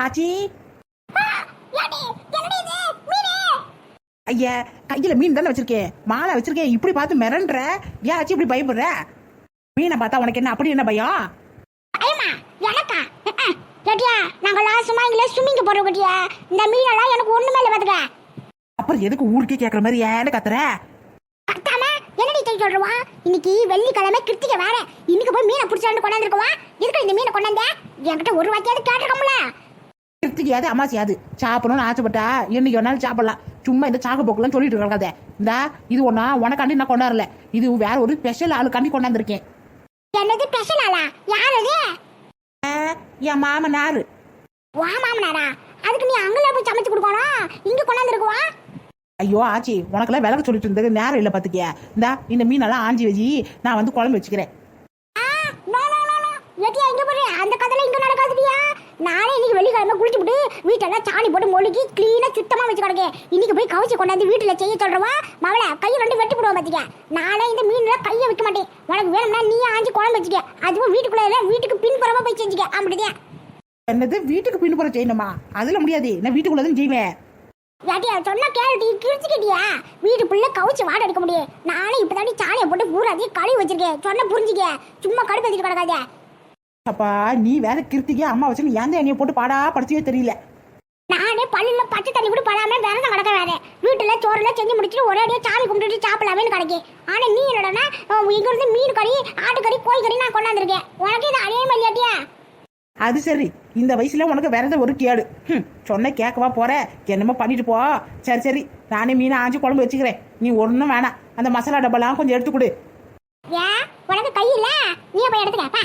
ஆச்சி. ஐயா, கையில மீன் தானே வச்சிருக்கேன், மாலை வச்சிருக்கேன், இப்படி பார்த்து மிரண்ட. ஏன் ஆச்சி இப்படி பயப்படுற? மீனை பார்த்தா உனக்கு என்ன அப்படி என்ன பயம்? எனக்கா கேட்டியா? நாங்களாம் சும்மா இங்கே ஸ்விம்மிங் போடுறோம் கேட்டியா? இந்த மீனெல்லாம் எனக்கு ஒண்ணுமே இல்லை பார்த்துக்க. அப்புறம் எதுக்கு ஊருக்கே கேட்குற மாதிரி ஏன்னு கத்துற? கத்தாம என்னடி சொல்றவா? இன்னைக்கு வெள்ளிக்கிழமை கிருத்திகை வேற. இன்னைக்கு போய் மீனை பிடிச்சாண்டு கொண்டாந்துருக்கவா? எதுக்கு இந்த மீனை கொண்டாந்த? என்கிட்ட ஒரு வாக்கியாவது கேட்டிருக்கோம்ல. கிருத்திகையாது அமாசியாது சாப்பிடணும்னு ஆசைப்பட்டா என்னைக்கு வேணாலும் சாப்பிடலாம். சும்மா இந்த சாக்கு போக்குலாம் சொல்லிட்டு இருக்காத. இந்த இது ஒன்னா உனக்காண்டி நான் கொண்டாடல, இது வேற ஒரு ஸ்பெஷல் ஆளுக்காண்டி கொண்டாந்துருக்கேன். என்னது ஸ்பெஷல் ஆளா? யார் அது? என் மாமனாரு. வா மாமனாரா? அதுக்கு நீ அங்கல போய் சமைச்சு கொடுக்கணும், இங்க கொண்டாந்துருக்குவா? ஐயோ ஆச்சி, உனக்கெல்லாம் விளக்க சொல்லிட்டு இருந்தது நேரம் இல்லை பார்த்துக்கியா. இந்த மீனெல்லாம் ஆஞ்சி வச்சு நான் வந்து குழம்பு வச்சுக்கிறேன். அந்த கதையில இங்க நடக்காதுடியா. நானே இன்னைக்கு வெள்ளிக்கிழமை குளிச்சுட்டு வீட்டெல்லாம் சாணி போட்டு மொழுகி கிளீனா சுத்தமா வச்சு கிடக்கேன். இன்னைக்கு போய் கவுச்சி கொண்டாந்து வீட்டுல செய்ய சொல்றவா மவளை கையை ரெண்டு வெட்டி போடுவா பாத்திக்க. நானே இந்த மீன்ல கையை வைக்க மாட்டேன். உனக்கு வேணும்னா நீ ஆஞ்சி குழம்பு வச்சுக்க. அதுவும் வீட்டுக்குள்ள வீட்டுக்கு பின்புறமா போய் செஞ்சுக்க. அப்படிதான். என்னது வீட்டுக்கு பின்புறம் செய்யணுமா? அதுல முடியாது, நான் வீட்டுக்குள்ளதான் செய்வேன். யாட்டியா சொன்னா கேள்வி கிழிச்சுக்கிட்டியா? வீட்டுக்குள்ள கவுச்சி வாட எடுக்க முடியும். நானே இப்பதாண்டி சாணியை போட்டு பூராதையும் கழுவி வச்சிருக்கேன். சொன்ன புரிஞ்சுக்க, சும்மா கடுப்பு வச்சுட்டு கிடக்காத. அப்பா நீ வேற கிருத்திகை அம்மா வச்சு ஏன் என்னைய போட்டு பாடா படிச்சே தெரியல. நானே பள்ளியில பச்சை தண்ணி கூட படாம விரதம் கிடக்க வேற. வீட்டுல சோறுல செஞ்சு முடிச்சுட்டு ஒரே அடியா சாமி கும்பிட்டுட்டு சாப்பிடலாமேன்னு கிடைக்கி. ஆனா நீ என்னடா இங்க இருந்து மீன் கறி, ஆட்டுக்கறி, கோழிக்கறி நான் கொண்டாந்துருக்கேன். உனக்கு இது அதே மாதிரியாட்டியா? அது சரி, இந்த வயசுல உனக்கு விரத ஒரு கேடு. சொன்ன கேட்கவா போற? என்னமோ பண்ணிட்டு போ. சரி சரி, நானே மீனை ஆஞ்சி குழம்பு வச்சுக்கிறேன். நீ ஒன்றும் வேணாம், அந்த மசாலா டப்பாலாம் கொஞ்சம் எடுத்து கொடு. ஏன் உனக்கு கை இல்ல? நீ போய் எடுத்துக்க.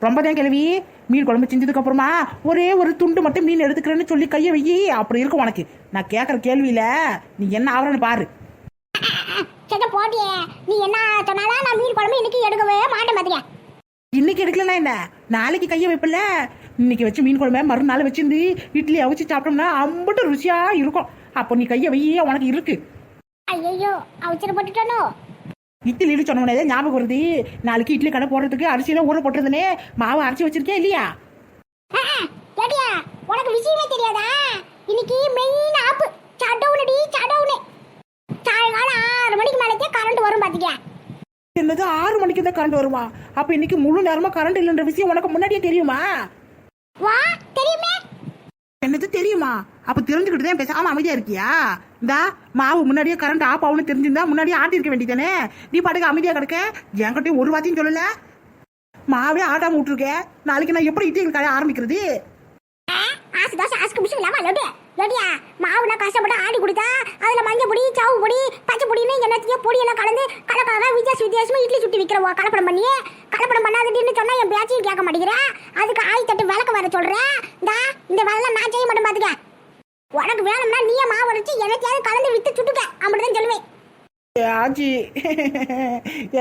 ரொம்ப தான் கிழவி. மீன் குழம்பு செஞ்சதுக்கு அப்புறமா ஒரே ஒரு துண்டு மட்டும் மீன் எடுத்துக்கிறேன்னு சொல்லி கையை வை. அப்படி இருக்கும் உனக்கு. நான் கேட்கற கேள்வியில நீ என்ன ஆவறன்னு பாரு. போட்டியே, நீ என்ன சொன்னாலும் நான் மீன் குழம்பு இன்னைக்கு எடுக்கவே மாட்டேன் பாத்தியா. இன்னைக்கு எடுக்கலன்னா என்ன, நாளைக்கு கையை வைப்பல. இன்னைக்கு வச்சு மீன் குழம்பு மறுநாள் வச்சிருந்து இட்லி அவிச்சு சாப்பிட்டோம்னா அம்பட்டு ருசியா இருக்கும். அப்போ நீ கையை வை, உனக்கு இருக்கு. ஐயோ அவிச்சிட போட்டுட்டானோ? இட்லி சொன்னே ஞாபகம் வருது. நாளைக்கு இட்லி கடை போடுறதுக்கு அரிசியெல்லாம் ஊற போட்டுருந்தனே, மாவு அரைச்சி வச்சிருக்கேன் இல்லையா? கேட்டியா? உனக்கு விஷயமே தெரியாதா? இன்னைக்கு மெயின் ஆப்பு சடவுனடி சடவுனே. சாயங்காலம் 6 மணிக்கு மேலே கரண்ட் வரும் பாத்தீங்க. என்னது 6 மணிக்கு தான் கரண்ட் வருமா? அப்ப இன்னைக்கு முழு நேரமா கரண்ட் இல்லைன்ற விஷயம் உனக்கு முன்னாடியே தெரியுமா? வா தெரியுமே. என்னது தெரியுமா? அப்ப தெரிஞ்சுக்கிட்டு தான் பேசாம அமைதியா இருக்கியா? இந்த மாவு முன்னாடியே கரண்ட் ஆஃப் ஆகும்னு தெரிஞ்சிருந்தா முன்னாடியே ஆட்டி இருக்க வேண்டியதானே. நீ பாட்டுக்கு அமைதியா கிடக்க. என்கிட்டயும் ஒரு வார்த்தையும் சொல்லல. மாவே ஆட்டாம விட்டுருக்க. நாளைக்கு நான் எப்படி இட்லி கடை ஆரம்பிக்கிறது? ஆசு தோசை ஆசுக்கு புஷு இல்லாம லோடியா லோடியா மாவுனா கஷ்டப்பட்டு ஆடி கொடுத்தா அதுல மஞ்சள் பொடி, சவு பொடி, பச்சை பொடின்னு என்னத்தையும் பொடியெல்லாம் கலந்து கலக்காக வித்தியாசமா இட்லி சுட்டி விற்கிறவா. கலப்படம் பண்ணி கலப்படம் பண்ணாதுன்னு சொன்னா என் பேச்சையும் கேட்க மாட்டேங்கிறேன். அதுக்கு ஆயிரத்தெட்டு விளக்க வர சொல்றேன். இந்த வேலை நான் செய்ய மாட்டேன் பாத்துக்க. உனக்கு வேணும்னா நீயே மாவு அரைச்சி எனக்கையாவது கலந்து வித்து சுட்டுக்க. அப்படிதான் சொல்லுவேன். ஆச்சி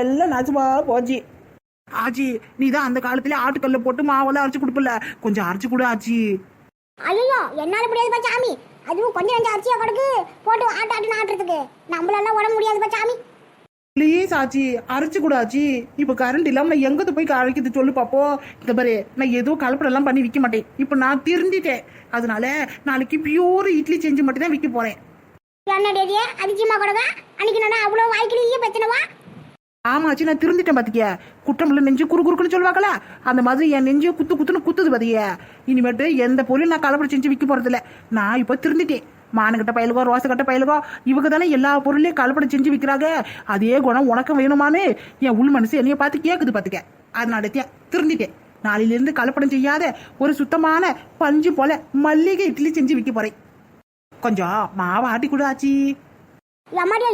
எல்லாம் நாச்சுமா போச்சு. ஆச்சி நீ தான் அந்த காலத்துல ஆட்டுக்கல்ல போட்டு மாவெல்லாம் அரைச்சு கொடுப்பல, கொஞ்சம் அரைச்சு கொடு ஆச்சி. ஐயோ என்னால முடியாது சாமி. அதுவும் கொஞ்சம் கொஞ்சம் அரிசியா கிடக்கு போட்டு ஆட்டு ஆட்டுறதுக்கு நம்மளால உடம்பு முடியாது சாமி. ப்ளீஸ் ஆச்சி அரைச்சு கொடு ஆச்சி. இப்ப கரண்ட் இல்லாம நான் எங்கத்த போய் அரைக்கிறது சொல்லு பாப்போம். இந்த பாரு, நான் ஏதோ கலப்படம் எல்லாம் பண்ணி விற்க மாட்டேன். இப்ப நான் திருந்திட்டேன். அதனால நாளைக்கு பியூர் இட்லி செஞ்சு மட்டும் தான் விற்க போறேன். என்னடியே அதிகமா கொடுங்க. அன்னைக்கு நான் அவ்வளவு வாய்க்கிலேயே பிரச்சனைவா? ஆமாச்சி, நான் திருந்திட்டேன் பாத்திக்க. குற்றமில்ல நெஞ்சு குறு குறுக்குன்னு சொல்லுவாங்கல்ல, அந்த மாதிரி என் நெஞ்சு குத்து குத்துன்னு குத்துது பாத்திக்க. இனிமேட்டு எந்த பொருளும் நான் கலப்படம் செஞ்சு விற்க போறது இல்லை. நான் இப்ப திருந்திட்டேன். மானுகட்ட பயலுகோ ரோசை கட்ட பயலுகோ இவங்க தானே எல்லா பொருளையும் கலப்படம் செஞ்சு விற்கிறாங்க. அதே குணம் உனக்கும் வேணுமான்னு என் உள் மனசு என்னைய பார்த்து கேக்குது பாத்துக்க. அதனால திருந்திட்டேன். நாளையிலிருந்து கலப்படம் செய்யாத ஒரு சுத்தமான பஞ்சு போல மல்லிகை இட்லி செஞ்சு விற்க போறேன். கொஞ்சம் மாவை ஆட்டி கொடு ஆச்சி.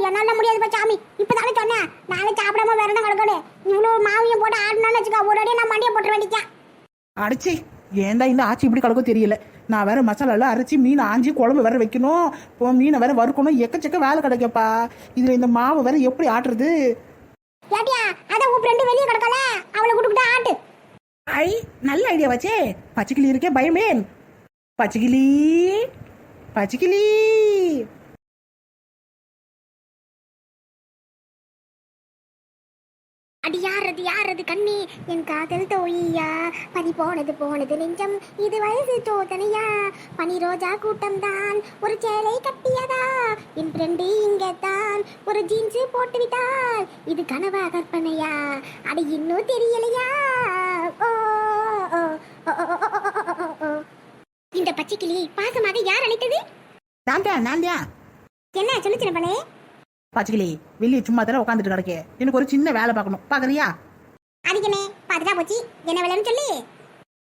என்னால முடியாது சாமி. இப்பதானே சொன்னேன் நாளை சாப்பிடாம வேற என்ன கிடக்கணும். இவ்வளவு மாவியம் போட்டு ஆடினான்னு வச்சுக்கா, ஒரு அடியே நான் மண்டியை போட்டுற வேண்டியதான். அடிச்சி ஏன்டா இந்த ஆச்சி இப்படி கிடக்கும் தெரியல. நான் வேற மசாலாலாம் அரைச்சி மீன் ஆஞ்சி குழம்பு வேற வைக்கணும். இப்போ மீனை வேற வறுக்கணும். எக்கச்சக்க வேலை கிடைக்கப்பா. இதுல இந்த மாவு வேற எப்படி ஆட்டுறது? கேட்டியா? அதான் உன் ஃப்ரெண்டு வெளியே கிடக்கல, அவளை கூப்பிட்டு ஆட்டு. ஐ நல்ல ஐடியா வச்சே. பச்சைக்கிளி இருக்கே பயமேன். பச்சைக்கிளி பச்சைக்கிளி. அடி யாரது கண்ணி என் காதல் தோழியா பனி போனது நெஞ்சம் இது வயசு சோதனையா பனி ரோஜா கூட்டம் தான் ஒரு சேலை கட்டியதா என் ஃப்ரெண்டு இங்கே தான் ஒரு ஜீன்ஸ் போட்டு விட்டால் இது கனவா கற்பனையா அடி இன்னும் தெரியலையா ஓ ஓ, ஓ, ஓ, ஓ, ஓ, ஓ, ஓ, ஓ. இந்த பச்சைக்கிளி பாசமாக யார் அழைத்தது? நான் தான் என்ன சொல்லு சின்ன பண்ணே? பச்சைக்கிளி வெளியே சும்மா தர உட்காந்துட்டு கிடக்கே, எனக்கு ஒரு சின்ன வேலை பார்க்கணும், பாக்குறியா? அதுக்குனே பார்த்துட்டா போச்சு, என்ன வேலைன்னு சொல்லி.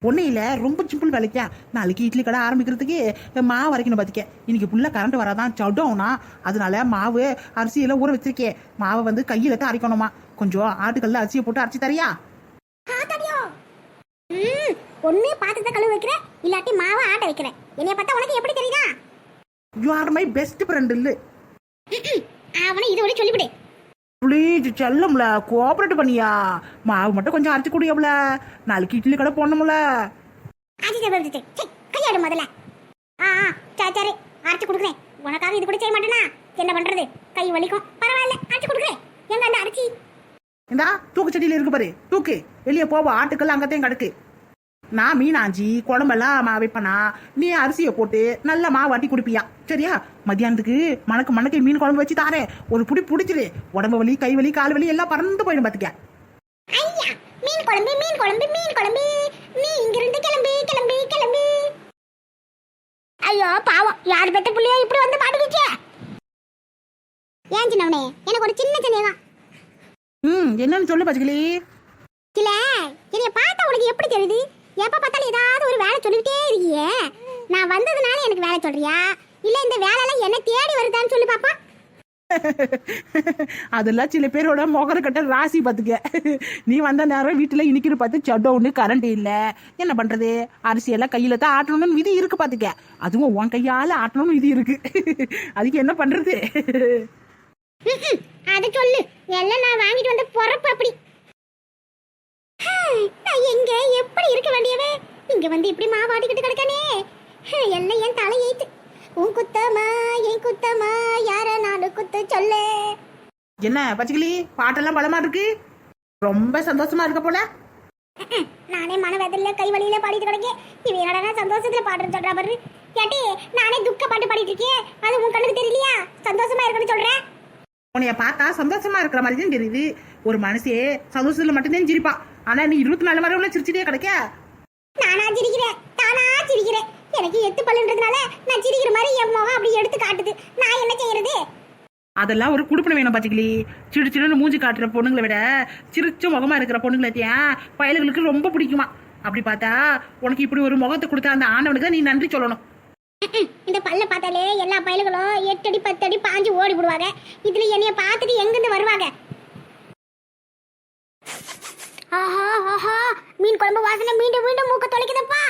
ஒன்றும் இல்லை, ரொம்ப சிம்பிள் வேலைக்கா. நாளைக்கு இட்லி கடை ஆரம்பிக்கிறதுக்கு மாவு அரைக்கணும் பார்த்துக்க. இன்னைக்கு ஃபுல்லாக கரண்ட் வராதான் சவுடவுனா, அதனால மாவு அரிசியெல்லாம் ஊற வச்சிருக்கேன். மாவை வந்து கையில் தான் அரைக்கணுமா. கொஞ்சம் ஆட்டுக்கல்ல அரிசியை போட்டு அரைச்சி தரியா? ஒண்ணு பாத்திரத்தை கழுவு வைக்கிற, இல்லாட்டி மாவை ஆட்ட வைக்கிற. என்னைய பார்த்தா உனக்கு எப்படி தெரியுதா? You are my best friend. இல்லை அவனை இதோட சொல்லிவிடு. ப்ளீஸ் செல்லம்ல, கோஆபரேட் பண்ணியா. மாவு மட்டும் கொஞ்சம் அரைச்சி குடியம்ல, நாளைக்கு இட்லி கடை போடணும்ல. கையாடு முதல்ல. சரி அரைச்சு கொடுக்குறேன். உனக்காக இது கூட செய்ய மாட்டேனா? என்ன பண்றது, கை வலிக்கும். பரவாயில்ல, அரைச்சு கொடுக்குறேன். எங்க அந்த அரைச்சி இந்தா தூக்கு செடியில இருக்கு பாரு, தூக்கு. வெளியே போவா, ஆட்டுக்கெல்லாம் அங்கத்தையும் கிடக்கு. நான் மீனாஞ்சி குழம்பெல்லாம் வைப்பனா, நீ அரிசியை போட்டு நல்லா மாவு வாட்டி குடிப்பியா, சரியா? மத்தியானத்துக்கு மணக்கு மீன் குழம்பு வச்சு தாரேன். ஒரு புடி பிடிச்சிரு, உடம்பு வலி, கை வலி, கால் வலி எல்லாம் பறந்து போயிடும் பாத்துக்க. ஐயா, மீன் குழம்பு. நீ இங்கிருந்து கிளம்பு. ஐயோ பாவம், யார் பெத்த புள்ளையோ இப்படி வந்து மாட்டிக்கிச்சே. ஏன் சின்னவனே, எனக்கு ஒரு சின்ன சந்தேகம். என்னன்னு சொல்லு பச்சைக்கிளி. இல்ல, என்னைய பார்த்தா உனக்கு எப்படி தெரியுது? எப்ப பார்த்தாலும் ஏதாவது ஒரு வேலை சொல்லிக்கிட்டே இருக்கியே. நான் வந்ததுனால எனக்கு வேலை சொல்றியா, இல்ல இந்த வேலையெல்லாம் என்ன தேடி வருதான்னு சொல்லி பாப்பா. அதெல்லாம் சில பேரோட முகர கட்ட ராசி பாத்துக்க. நீ வந்த நேரம் வீட்டுல இன்னைக்கு பார்த்து சட்டவுன்னு கரண்ட் இல்ல, என்ன பண்றது? அரிசியெல்லாம் கையில தான் ஆட்டணும்னு விதி இருக்கு பாத்துக்க. அதுவும் உன் கையால ஆட்டணும்னு விதி இருக்கு. அதுக்கு என்ன பண்றது? அது சொல்லு. எல்லாம் நான் வாங்கிட்டு வந்த பொறப்பு அப்படி. நான் எங்க எப்படி இருக்க வேண்டியவே இங்க வந்து இப்படி மாவாடிக்கிட்டு கிடக்கானே. எல்லாம் என் தலை ஏத்து. உன் குத்தமா என் குத்தமா, யார நானு குத்து சொல்ல. என்ன பச்சைக்கிளி, பாட்டெல்லாம் பலமா இருக்கு, ரொம்ப சந்தோஷமா இருக்க போல. நானே மனவேதனையில கை வலியில பாடிட்டு கிடக்கேன். இவன் என்னடா சந்தோஷத்துல பாடுறது சொல்றா பாரு. கேட்டி, நானே துக்க பாட்டு பாடிட்டு இருக்கேன். அது உன் கண்ணுக்கு தெரியலையா? சந்தோஷமா இருக்குன்னு சொல்றேன். உன்னைய பார்த்தா சந்தோஷமா இருக்கிற மாதிரி தான் தெரியுது. ஒரு மனசே சந்தோஷத்துல மட்டும்தான் சிரிப்பான், ஆனா நீ 24 மணி நேரம் சிரிச்சுட்டே கிடைக்க. தானா சிரிக்கிறேன். எனக்கு எத்து பல்லுன்றதுனால நான் சிரிக்கிற மாதிரி என் முகம் அப்படி எடுத்து காட்டுது. நான் என்ன செய்யறது? அதெல்லாம் ஒரு குடுப்பனை வேணும் பச்சைக்கிளி. சிடு மூஞ்சி காட்டுற பொண்ணுங்களை விட சிரிச்ச முகமா இருக்கிற பொண்ணுங்களத்தையும் பயல்களுக்கு ரொம்ப பிடிக்குமா. அப்படி பார்த்தா உனக்கு இப்படி ஒரு முகத்தை கொடுத்த அந்த ஆண்டவனுக்கு தான் நீ நன்றி சொல்லணும். இந்த பல்ல பார்த்தாலே எல்லா பயல்களும் 8 அடி 10 அடி பாஞ்சு ஓடி விடுவாங்க. இதுல என்னைய பார்த்துட்டு எங்கிருந்து வருவாங்க? ஆஹா, மீன் குழம்பு வாசனை மீண்டும் மூக்க தொலைக்குதப்பா.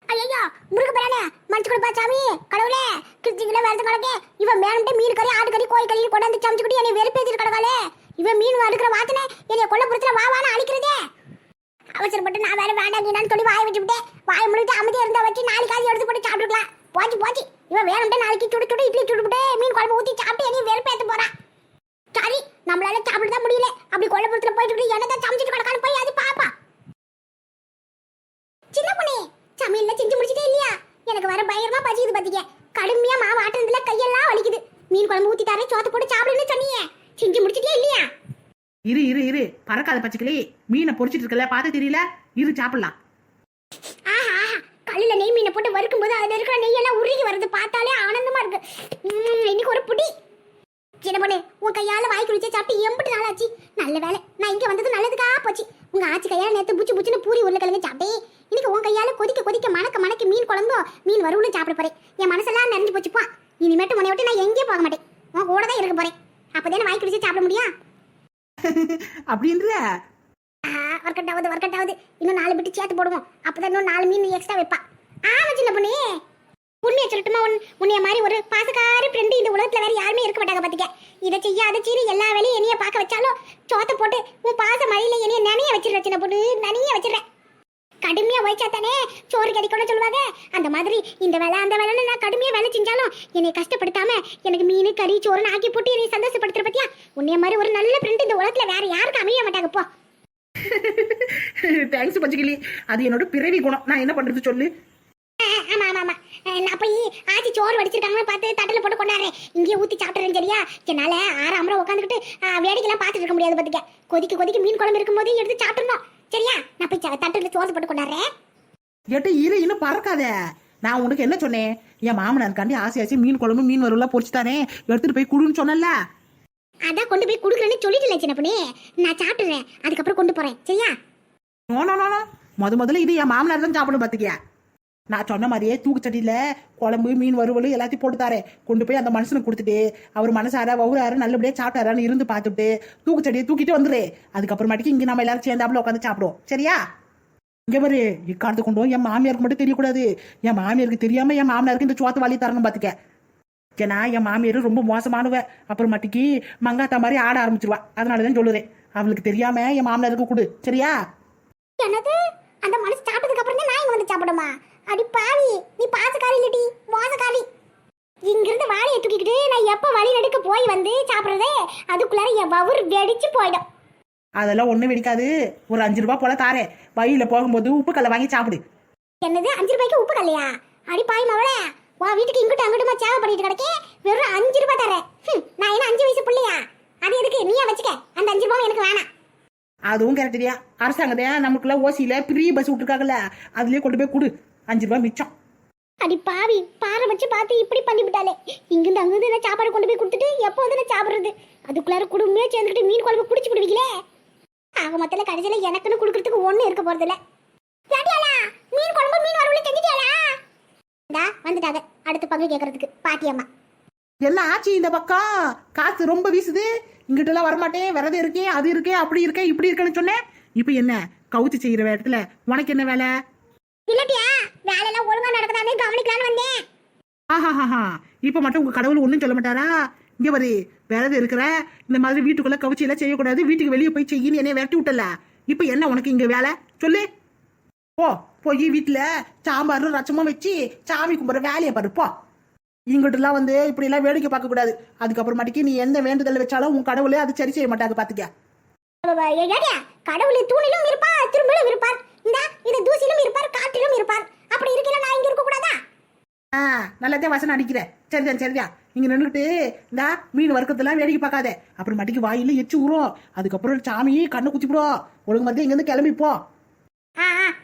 ஐயோ, முருகு பிரானே, மனுச்சு கொடுப்பா சாமி. கடவுளே, கிருத்திங்கள வேறது கிடக்கே. இவன் மேன்ட்டு மீன் கறி, ஆடு கறி, கோழி கறி கொண்டாந்து சமைச்சுக்கிட்டு என்னை வெறுப்பேற்றிட்டு கிடக்காளே. இவன் மீன் அடுக்கிற வாசனை என்னைய கொல்ல புறத்துல வாவான அழிக்கிறதே. அவசரப்பட்டு நான் வேற வேண்டாம் சொல்லி வாயை வச்சுவிட்டேன். வாயை முடிச்சு அமைதியா இருந்தா வச்சு நாளைக்காவது எடுத்து போட்டு சாப்பிட்டுக்கலாம். போச்சு. இவன் வேணும்ட்டு நாளைக்கு சுடு இட்லி சுட்டுவிட்டு மீன் குழம்பு ஊற்றி சாப்பிட்டு என்னையும் வெறுப்பேற்ற போறான். சரி, நம்மளால சாப்பிட்டு தான் முடியல. அப்படி கொல்லப்புறத்துல போயிட்டு என்னதான் சமைச்சிட்டு கிடக்கான்னு போய் அது பாப்பா. சின்ன பொண்ணே, சமையல்ல செஞ்சு முடிச்சிட்டே இல்லையா? எனக்கு வர பயங்கரமா பசிக்குது பாத்தீங்க. கடுமையா மாவு ஆட்டுறதுல கையெல்லாம் வலிக்குது. மீன் குழம்பு ஊத்தி தரேன், சோத்து போட்டு சாப்பிடுன்னு சொன்னீங்க. செஞ்சு முடிச்சிட்டே இல்லையா? இரு பறக்காத பச்சைக்கிளி. மீனை பொரிச்சிட்டு இருக்கல, பார்த்து தெரியல. இரு சாப்பிடலாம். ஆஹா, கல்லுல நெய் மீனை போட்டு வறுக்கும் போது அதுல இருக்கிற நெய்யெல்லாம் உருகி வருது. பார்த்தாலே ஆனந்தமா இருக்கு. இன்னைக்கு ஒரு புடி. சின்ன பொண்ணு, உன் கையால வாய்க்கு ருச்சியா சாப்பிட்டு எம்பிட்டு நாளாச்சு. நல்ல வேலை, நான் இங்க வந்தது நல்லதுக்கா போச்சு. உங்க ஆச்சி கையால நேத்து புச்சுன்னு பூரி உருளைக்கிழங்கு சாப்பிட்டேன். இன்னைக்கு உன் கையால கொதிக்க மணக்க மீன் குழம்போ மீன் வறுவலும் சாப்பிட போறேன். என் மனசெல்லாம் நிறைஞ்சு போச்சுப்பா. இனிமேட்டு உன்னை விட்டு நான் எங்கேயும் போக மாட்டேன். உன் கூட தான் இருக்க போறேன். அப்பதானே வாய்க்கு ருச்சியா சாப்பிட முடியும். அப்படின்ற ஒர்க் அவுட் ஆகுது. இன்னும் 4 பிட்டு சேர்த்து போடுவோம். அப்பதான் இன்னும் 4 மீன் எக்ஸ்ட்ரா வைப்பா. ஆமா சின்ன பொண்ணு, உண்மையை சொல்லட்டுமா? உன்னைய மாதிரி ஒரு பாசக்கார ஃப்ரெண்டு இந்த உலகத்துல வேற யாருமே இருக்க மாட்டாங்க பாத்துக்க. இதை செய்ய அதை செய்ய எல்லா வேலையும் என்னைய பார்க்க வச்சாலும் சோத்த போட்டு உன் பாச மழையில என்னைய நனைய வச்சிடுற சின்ன பொண்ணு, நனைய வச்சிடுறேன். கடுமையா உழைச்சா தானே சோறு கிடைக்கும்னு சொல்லுவாங்க. அந்த மாதிரி இந்த வேலை அந்த வேலைன்னு நான் கடுமையா வேலை செஞ்சாலும் என்னை கஷ்டப்படுத்தாம எனக்கு மீன் கறி சோறுன்னு ஆக்கி போட்டு என்னை சந்தோஷப்படுத்துற பத்தியா. உன்னைய மாதிரி ஒரு நல்ல ஃப்ரெண்ட் இந்த உலகத்துல வேற யாருக்கும் அமைய மாட்டாங்க போ. தேங்க்ஸ் பச்சைக்கிளி, அது என்னோட பிறவி குணம். நான் என்ன பண்றது சொல்லு. ஆமா ஆமா ஆமா, நான் போய் ஆச்சி சோறு வடிச்சிருக்காங்கன்னு பார்த்து தட்டில் போட்டு கொண்டாடுறேன். இங்கேயே ஊற்றி சாப்பிட்றேன் சரியா. என்னால் ஆறாமரை உட்காந்துக்கிட்டு வேடிக்கைலாம் பார்த்துட்டு இருக்க முடியாது பார்த்துக்க. கொதிக்க கொதிக்க மீன் குழம்பு இருக்கும்போது எடுத்து சாப்பிட்டுருந்தோம் சரியா. நான் போய் தட்டில் சோறு போட்டு கொண்டாடுறேன். எட்டு இரு, இன்னும் பறக்காத. நான் உனக்கு என்ன சொன்னேன்? என் மாமனாருக்காண்டி ஆசையாச்சு மீன் குழம்பு மீன் வறுவலாம் பொரிச்சு தானே, எடுத்துட்டு போய் குடுன்னு சொன்னல. அதான் கொண்டு போய் கொடுக்குறேன்னு சொல்லிட்டு சின்ன பண்ணி. நான் சாப்பிட்டுறேன், அதுக்கப்புறம் கொண்டு போறேன் சரியா. நோ நோ நோ, முதல்ல இது என் மாமனார் தான் சாப்பிடும் பார்த்துக்கியா. நான் சொன்ன மாதிரியே தூக்குச்சட்டியில குழம்பு மீன் வறுவல் எல்லாத்தையும் போட்டு தாரேன். கொண்டு போய் அந்த மனுஷனுக்கு கொடுத்துட்டு அவர் மனசார வவுறாரு நல்லபடியா சாப்பிட்டாரான்னு இருந்து பார்த்துட்டு தூக்குச்சட்டியை தூக்கிட்டு வந்துரு. அதுக்கப்புறமாட்டிக்கு இங்க நம்ம எல்லாரும் சேர்ந்தாப்புல உட்காந்து சாப்பிடுவோம் சரியா. இங்க பாரு, இக்காலத்து கொண்டு என் மாமியாருக்கு மட்டும் தெரியக்கூடாது. என் மாமியாருக்கு தெரியாம என் மாமனாருக்கு இந்த சோத்து வாலி தரணும் பாத்துக்க. ஏன்னா என் மாமியார் ரொம்ப மோசமானவ. அப்புறமாட்டிக்கு மங்காத்தா மாதிரி ஆட ஆரம்பிச்சிருவா. அதனாலதான் சொல்லுறேன், அவளுக்கு தெரியாம என் மாமனாருக்கு கொடு சரியா. என்னது, அந்த மனசு சாப்பிட்டதுக்கு அப்புறம் தான் நான் இங்க வந்து சாப்பிடுமா? அடி பாவி, நீ பாசக்காரி இல்லடி மோசக்காரி. இங்கிருந்து வாளியை தூக்கிக்கிட்டு நான் எப்ப வழி நடுக்க போய் வந்து சாப்பிடுறதே அதுக்குள்ளார என் வவுர் வெடிச்சு போயிடும். அதெல்லாம் ஒண்ணு வெடிக்காது. ஒரு 5 ரூபாய் போல தாரேன், வழியில போகும்போது உப்பு கல்லை வாங்கி சாப்பிடு. என்னது 5 ரூபாய்க்கு உப்பு கல்லையா? அடி பாவி மவளே, உன் வீட்டுக்கு இங்கிட்டு அங்கிட்டுமா சேவை பண்ணிட்டு கிடக்கே, வெறும் 5 ரூபாய் தரேன். நான் என்ன 5 வயசு பிள்ளையா? அது எதுக்கு நீயா வச்சுக்க, அந்த 5 ரூபாய் எனக்கு வேணாம். அதுவும் கரெக்டியா. அரசாங்கத்தையா நமக்குள்ள ஓசியில பிரிய பஸ் விட்டுருக்காங்கல்ல, அதுலயே கொண்டு போய் கொடு. 5 ரூபாய் மிச்சம். அடி பாவி, பாறை வச்சு பார்த்து இப்படி பண்ணிவிட்டாலே. இங்கிருந்து அங்கிருந்து நான் சாப்பாடு கொண்டு போய் கொடுத்துட்டு எப்போ வந்து நான் சாப்பிடுறது? அதுக்குள்ளார குடும்பமே சேர்ந்துக்கிட்டு மீன் குழம்பு குடிச்சு விடுவீங்களே. ஆக மொத்தல கடைசியில எனக்குன்னு கொடுக்கறதுக்கு ஒண்ணு இருக்க போறது இல்ல. மீன் குழம்பு மீன் வறுவல் செஞ்சுட்டியாளா? வந்துட்டாங்க அடுத்த பங்கு கேட்கறதுக்கு பாட்டியம்மா. என்ன ஆச்சு இந்த பக்கம்? காத்து ரொம்ப வீசுது. இங்கிட்ட எல்லாம் வரமாட்டேன், விரதம் இருக்கேன், அது இருக்கேன், அப்படி இருக்கேன், இப்படி இருக்கேன்னு சொன்னேன். இப்ப என்ன கவுச்சு செய்யற இடத்துல உனக்கு என்ன வேலை? இல்லட்டியா, வேலையெல்லாம் ஒழுங்கா நடக்குதானே கவனிக்கலான்னு வந்தேன். ஆஹாஹா, இப்ப மட்டும் உங்க கடவுள் ஒண்ணும் சொல்ல மாட்டாரா? இங்க வரு, விரதம் இருக்கிற இந்த மாதிரி வீட்டுக்குள்ள கவுச்சி எல்லாம் செய்யக்கூடாது, வீட்டுக்கு வெளியே போய் செய்யின்னு என்னைய விரட்டி விட்டல. இப்ப என்ன உனக்கு இங்க வேலை சொல்லு. போய் வீட்டுல சாம்பாரும் ரசமும் வச்சு சாமி கும்பிட்ற வேலையை பாரு போ. இங்கிட்ட எல்லாம் வந்து இப்படி எல்லாம் வேடிக்கை பார்க்க கூடாது. அதுக்கப்புறமாட்டிக்கு நீ எந்த வேண்டுதல் வச்சாலும் உன் கடவுளே அது சரி செய்ய மாட்டாங்க பாத்துக்க. கடவுளை தூணிலும் இருப்பார், திரும்பிலும் இருப்பார், இந்த தூசிலும் இருப்பார், காற்றிலும் இருப்பார். அப்படி இருக்கல நான் இங்க இருக்க கூடாதா? நல்லதே வசனம் அடிக்கிற. சரிதான் சரிதான். இங்க நின்றுட்டு இந்த மீன் வறுக்கத்தெல்லாம் வேடிக்கை பார்க்காத. அப்புறமாட்டிக்கு வாயில எச்சு ஊறும். அதுக்கப்புறம் சாமி கண்ணை குத்திவிடும். ஒழுங்கு மாதிரி இங்க இருந்து கிளம்பிப்போ.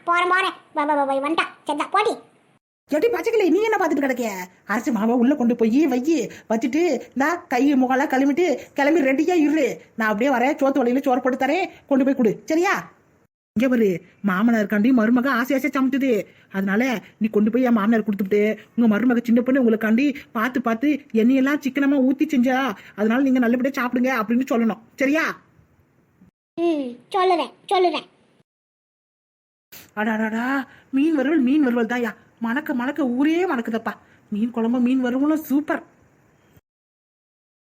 போறேன் வண்டா செந்தா போடி. எட்டி பச்சைக்கிளி, நீ என்ன பார்த்துட்டு கிடக்க? அரைச்சி மாவை உள்ள கொண்டு போய் வச்சுட்டு இந்த கை முகலாம் கிளம்பிட்டு கிளம்பி ரெடியா இரு. நான் அப்படியே வரேன், சோத்து வழியில சோறு போட்டு தரேன், கொண்டு போய் கொடு சரியா. இங்க பாரு, மாமனாருக்காண்டி மருமக ஆசை சமைச்சது. அதனால நீ கொண்டு போய் என் மாமனார் கொடுத்துட்டு உங்க மருமக சின்ன பொண்ணு உங்களுக்காண்டி பார்த்து எண்ணெயெல்லாம் சிக்கனமா ஊத்தி செஞ்சா, அதனால நீங்க நல்லபடியா சாப்பிடுங்க அப்படின்னு சொல்லணும் சரியா. சொல்லுறேன். அடாடாடா, மீன் வறுவல் தான்யா. மணக்க ஊரே மணக்குதப்பா. மீன் குழம்பு மீன் வறுவலும் சூப்பர்.